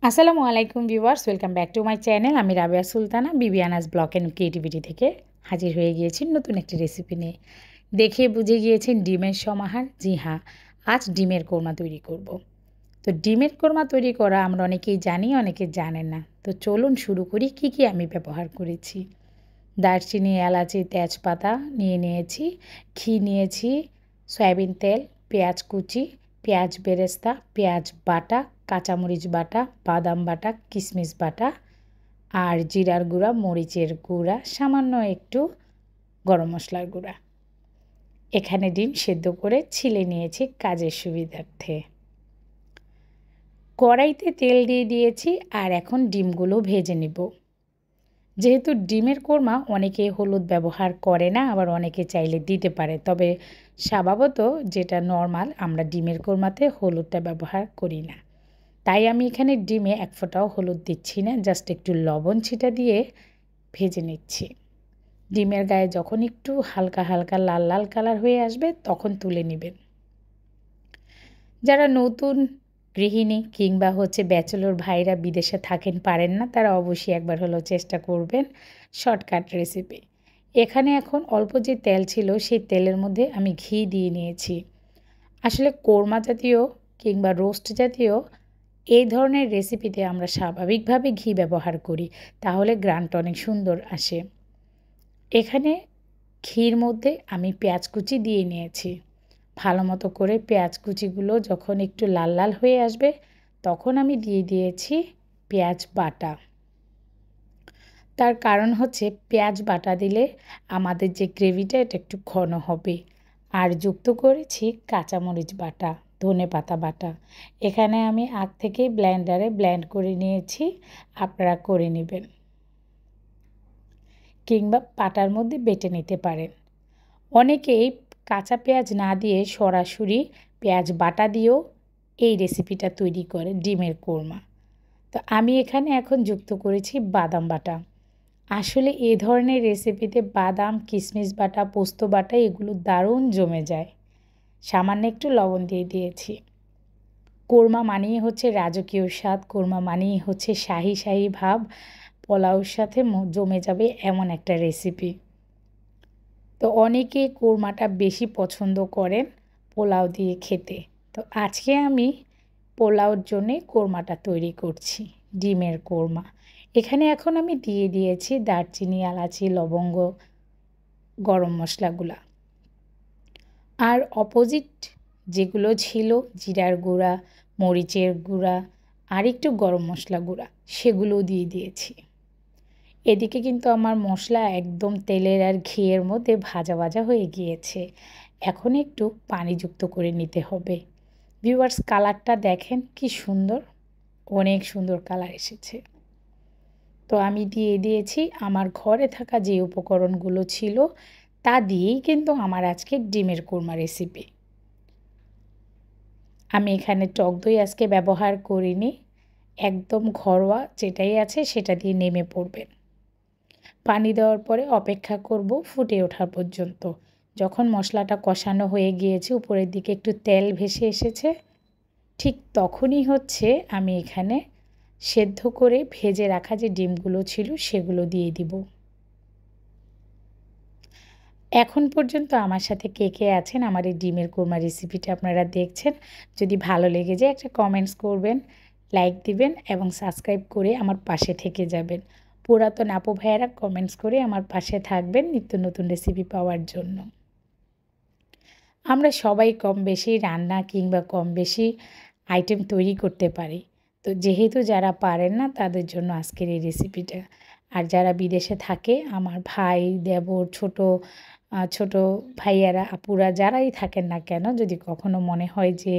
আসসালামু আলাইকুম viewers, welcome back to my channel. আমি Rabeya Sultana Bibiana's blog and creativity থেকে হাজির হয়ে গিয়েছি নতুন একটি রেসিপি নিয়ে। দেখে বুঝে গিয়েছেন ডিমের সমাহার। জি হ্যাঁ, আজ ডিমের কোরমা তৈরি করব। তো ডিমের কোরমা তৈরি করা আমরা অনেকেই জানি, অনেকে জানেন না। তো চলুন শুরু করি কী কী আমি ব্যবহার করেছি। দারচিনি, এলাচি, তেজপাতা নিয়ে নিয়েছি, ঘি নিয়েছি, সয়াবিন তেল, পেঁয়াজ কুচি, পেঁয়াজ বেরেস্তা, পেঁয়াজ বাটা, কাঁচামরিচ বাটা, বাদাম বাটা, কিশমিশ বাটা আর জিরার গুঁড়া, মরিচের গুঁড়া, সামান্য একটু গরম মশলার গুঁড়া। এখানে ডিম সেদ্ধ করে ছিলে নিয়েছি কাজের সুবিধার্থে। কড়াইতে তেল দিয়ে দিয়েছি আর এখন ডিমগুলো ভেজে নেব। যেহেতু ডিমের কোরমা অনেকে হলুদ ব্যবহার করে না, আবার অনেকে চাইলে দিতে পারে, তবে স্বভাবত যেটা নর্মাল আমরা ডিমের কোরমাতে হলুদটা ব্যবহার করি না। তাই আমি এখানে ডিমে এক ফোঁটাও হলুদ দিচ্ছি না, জাস্ট একটু লবণ ছিটা দিয়ে ভেজে নিচ্ছি। ডিমের গায়ে যখন একটু হালকা হালকা লাল লাল কালার হয়ে আসবে তখন তুলে নেবেন। যারা নতুন গৃহিণী কিংবা ব্যাচেলর ভাইরা বিদেশে থাকেন, পারেন না, তারা অবশ্যই একবার হলেও চেষ্টা করবেন শর্টকাট রেসিপি। এখানে এখন অল্প যে তেল ছিল সেই তেলের মধ্যে আমি ঘি দিয়ে নিয়েছি। আসলে কোরমা জাতীয় কিংবা রোস্ট জাতীয় এই ধরনের রেসিপিতে আমরা স্বাভাবিকভাবে ঘি ব্যবহার করি, তাহলে গ্রানটা অনেক সুন্দর আসে। এখানে ঘির মধ্যে আমি পেঁয়াজ কুচি দিয়ে নিয়েছি। ভালো মতো করে পেঁয়াজ কুচিগুলো যখন একটু লাল লাল হয়ে আসবে তখন আমি দিয়ে দিয়েছি পেঁয়াজ বাটা। তার কারণ হচ্ছে পেঁয়াজ বাটা দিলে আমাদের যে গ্রেভিটা এটা একটু ঘন হবে। আর যুক্ত করেছি কাঁচামরিচ বাটা, ধনেপাতা বাটা। এখানে আমি আগ থেকেই ব্লেন্ডারে ব্লেন্ড করে নিয়েছি, আপনারা করে নেবেন কিংবা পাটার মধ্যে বেটে নিতে পারেন। অনেকেই কাঁচা পেঁয়াজ না দিয়ে সরাসরি পেঁয়াজ বাটা দিয়েও এই রেসিপিটা তৈরি করে ডিমের কোরমা। তো আমি এখানে এখন যুক্ত করেছি বাদাম বাটা। আসলে এ ধরনের রেসিপিতে বাদাম, কিশমিশ বাটা, পোস্ত বাটা এগুলো দারুণ জমে যায়। সামান্য একটু লবণ দিয়ে দিয়েছি। কোরমা মানেই হচ্ছে রাজকীয় স্বাদ, কোরমা মানেই হচ্ছে শাহি শাহি ভাব, পোলাওর সাথে জমে যাবে এমন একটা রেসিপি। তো অনেকে কোরমাটা বেশি পছন্দ করেন পোলাও দিয়ে খেতে। তো আজকে আমি পোলাওর জন্যে কোরমাটা তৈরি করছি, ডিমের কোরমা। এখানে এখন আমি দিয়ে দিয়েছি দারচিনি, এলাচি, লবঙ্গ, গরম মশলাগুলা। আর অপোজিট যেগুলো ছিল জিরার গুঁড়া, মরিচের গুঁড়া আর একটু গরম মশলা গুঁড়া, সেগুলোও দিয়ে দিয়েছি। এদিকে কিন্তু আমার মশলা একদম তেলের আর ঘিয়ের মধ্যে ভাজা ভাজা হয়ে গিয়েছে। এখন একটু পানি যুক্ত করে নিতে হবে। ভিউয়ার্স, কালারটা দেখেন কি সুন্দর, অনেক সুন্দর কালার এসেছে। তো আমি দিয়ে দিয়েছি আমার ঘরে থাকা যে উপকরণগুলো ছিল তা দিয়েই কিন্তু আমার আজকে ডিমের কোরমা রেসিপি। আমি এখানে টক দই আজকে ব্যবহার করিনি, একদম ঘরোয়া যেটাই আছে সেটা দিয়ে নেমে পড়বেন। পানি দেওয়ার পরে অপেক্ষা করব ফুটে ওঠা পর্যন্ত। যখন মশলাটা কষানো হয়ে গিয়েছে, উপরের দিকে একটু তেল ভেসে এসেছে, ঠিক তখনই আমি এখানে সেদ্ধ করে ভেজে রাখা যে ডিমগুলো ছিল সেগুলো দিয়ে দিব। এখন পর্যন্ত আমার সাথে কে কে আছেন আমার এই ডিমের কোরমা রেসিপিটা আপনারা দেখছেন, যদি ভালো লেগে যায় একটা কমেন্টস করবেন, লাইক দিবেন এবং সাবস্ক্রাইব করে আমার পাশে থেকে যাবেন। পুরাতন আপু ভাইয়েরা কমেন্টস করে আমার পাশে থাকবেন নিত্য নতুন রেসিপি পাওয়ার জন্য। আমরা সবাই কম বেশি রান্না কিংবা কম বেশি আইটেম তৈরি করতে পারি। তো যেহেতু যারা পারেন না তাদের জন্য আজকের এই রেসিপিটা। আর যারা বিদেশে থাকে আমার ভাই, দেবর, ছোট ভাইয়ারা, আপুরা যারাই থাকেন না কেন, যদি কখনো মনে হয় যে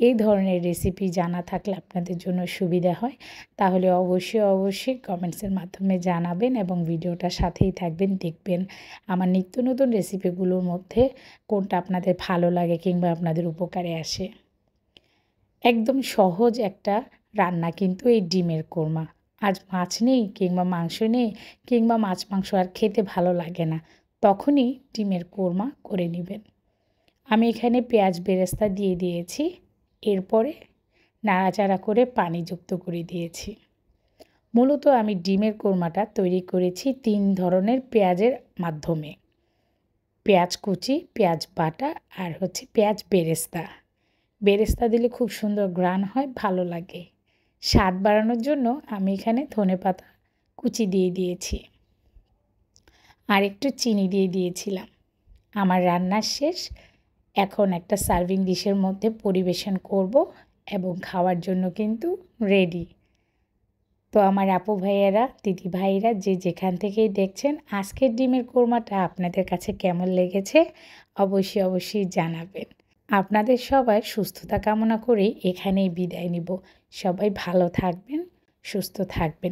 এই ধরনের রেসিপি জানা থাকলে আপনাদের জন্য সুবিধা হয়, তাহলে অবশ্যই কমেন্টসের মাধ্যমে জানাবেন এবং ভিডিওটার সাথেই থাকবেন, দেখবেন আমার নিত্য নতুন রেসিপিগুলোর মধ্যে কোনটা আপনাদের ভালো লাগে কিংবা আপনাদের উপকারে আসে। একদম সহজ একটা রান্না কিন্তু এই ডিমের কোরমা। আজ মাছ নেই কিংবা মাংস নেই কিংবা মাছ মাংস আর খেতে ভালো লাগে না, তখনই ডিমের কোরমা করে নেবেন। আমি এখানে পেঁয়াজ বেরেস্তা দিয়ে দিয়েছি। এরপরে নাড়াচাড়া করে পানি যুক্ত করে দিয়েছি। মূলত আমি ডিমের কোরমাটা তৈরি করেছি 3 ধরনের পেঁয়াজের মাধ্যমে। পেঁয়াজ কুচি, পেঁয়াজ বাটা আর হচ্ছে পেঁয়াজ বেরেস্তা। বেরেস্তা দিলে খুব সুন্দর ঘ্রাণ হয়, ভালো লাগে। স্বাদ বাড়ানোর জন্য আমি এখানে ধনেপাতা কুচি দিয়ে দিয়েছি আর একটু চিনি দিয়ে দিয়েছিলাম। আমার রান্না শেষ। এখন একটা সার্ভিং ডিশের মধ্যে পরিবেশন করব এবং খাওয়ার জন্য কিন্তু রেডি। তো আমার আপু ভাইয়েরা, দিদি ভাইরা যে যেখান থেকেই দেখছেন, আজকের ডিমের কোরমাটা আপনাদের কাছে কেমন লেগেছে অবশ্যই জানাবেন। আপনাদের সবাই সুস্থতা কামনা করেই এখানেই বিদায় নিব। সবাই ভালো থাকবেন, সুস্থ থাকবেন।